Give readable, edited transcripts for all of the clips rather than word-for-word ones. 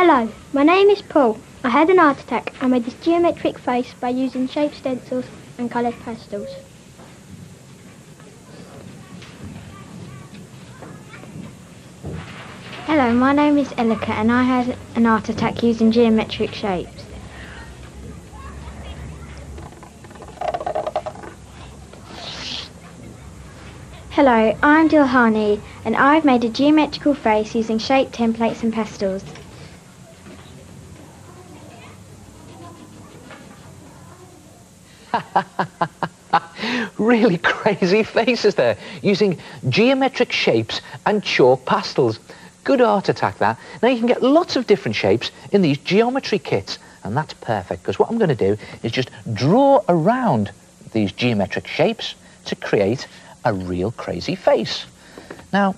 Hello, my name is Paul. I had an art attack. I made this geometric face by using shape stencils and coloured pastels. Hello, my name is Elika and I had an art attack using geometric shapes. Hello, I'm Dilhani and I've made a geometrical face using shape templates and pastels. Really crazy faces there, using geometric shapes and chalk pastels. Good art attack, that. Now you can get lots of different shapes in these geometry kits, and that's perfect, because what I'm going to do is just draw around these geometric shapes to create a real crazy face. Now,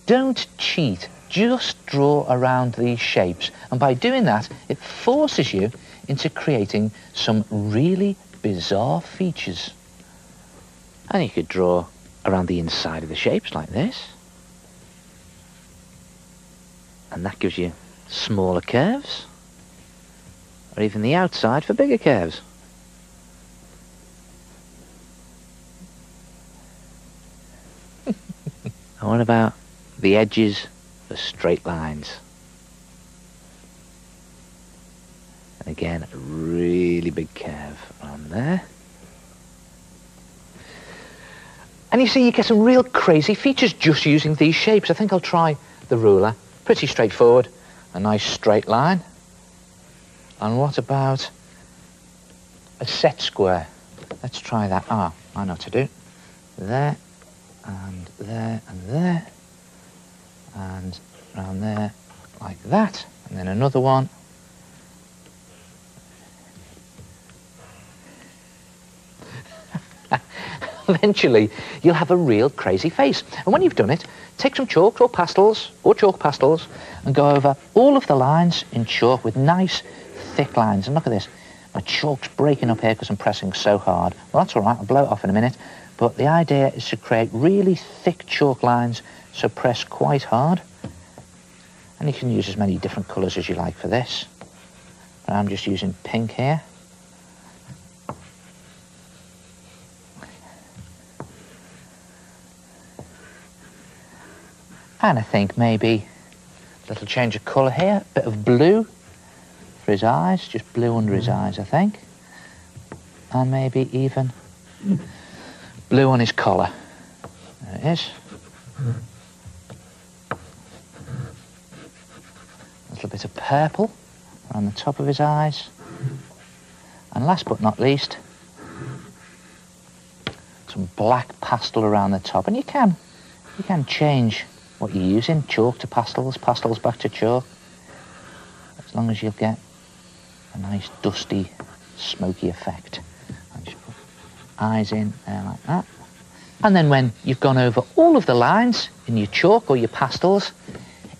don't cheat, just draw around these shapes, and by doing that, it forces you into creating some really bizarre features. And you could draw around the inside of the shapes like this. And that gives you smaller curves. Or even the outside for bigger curves. And what about the edges for straight lines? And again, a really big curve around there. And you see, you get some real crazy features just using these shapes. I think I'll try the ruler. Pretty straightforward. A nice straight line. And what about a set square? Let's try that. Ah, I know what to do. There, and there, and there. And around there, like that. And then another one. Eventually, you'll have a real crazy face. And when you've done it, take some chalk or chalk pastels, and go over all of the lines in chalk with nice, thick lines. And look at this. My chalk's breaking up here because I'm pressing so hard. Well, that's all right. I'll blow it off in a minute. But the idea is to create really thick chalk lines, so press quite hard. And you can use as many different colours as you like for this. But I'm just using pink here. And I think maybe a little change of colour here, a bit of blue for his eyes, just blue under his eyes, I think. And maybe even blue on his collar. There it is. A little bit of purple around the top of his eyes. And last but not least, some black pastel around the top. And you can change what you're using, chalk to pastels, pastels back to chalk, as long as you'll get a nice dusty, smoky effect. And just put eyes in there like that. And then when you've gone over all of the lines in your chalk or your pastels,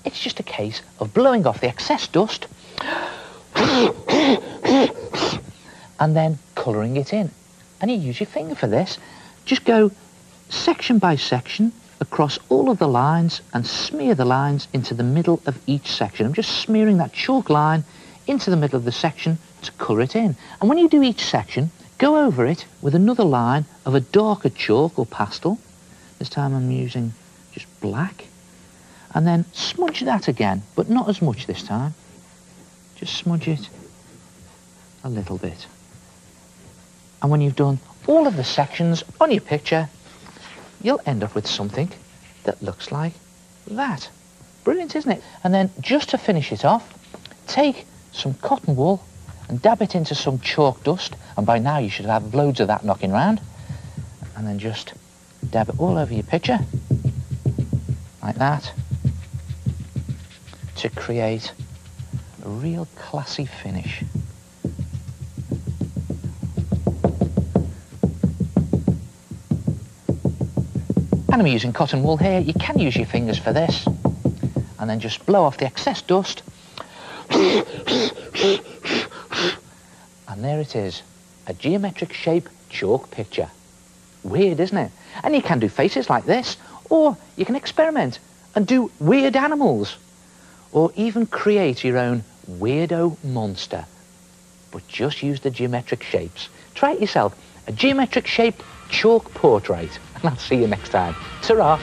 it's just a case of blowing off the excess dust and then colouring it in. And you use your finger for this. Just go section by section across all of the lines and smear the lines into the middle of each section. I'm just smearing that chalk line into the middle of the section to colour it in. And when you do each section, go over it with another line of a darker chalk or pastel. This time I'm using just black. And then smudge that again, but not as much this time. Just smudge it a little bit. And when you've done all of the sections on your picture, you'll end up with something that looks like that. Brilliant, isn't it? And then, just to finish it off, take some cotton wool and dab it into some chalk dust, and by now you should have loads of that knocking around, and then just dab it all over your picture, like that, to create a real classy finish. And I'm using cotton wool here. You can use your fingers for this. And then just blow off the excess dust. And there it is, a geometric shape chalk picture. Weird, isn't it? And you can do faces like this, or you can experiment and do weird animals, or even create your own weirdo monster. But just use the geometric shapes. Try it yourself. A geometric shaped chalk portrait. And I'll see you next time. Ta-ra!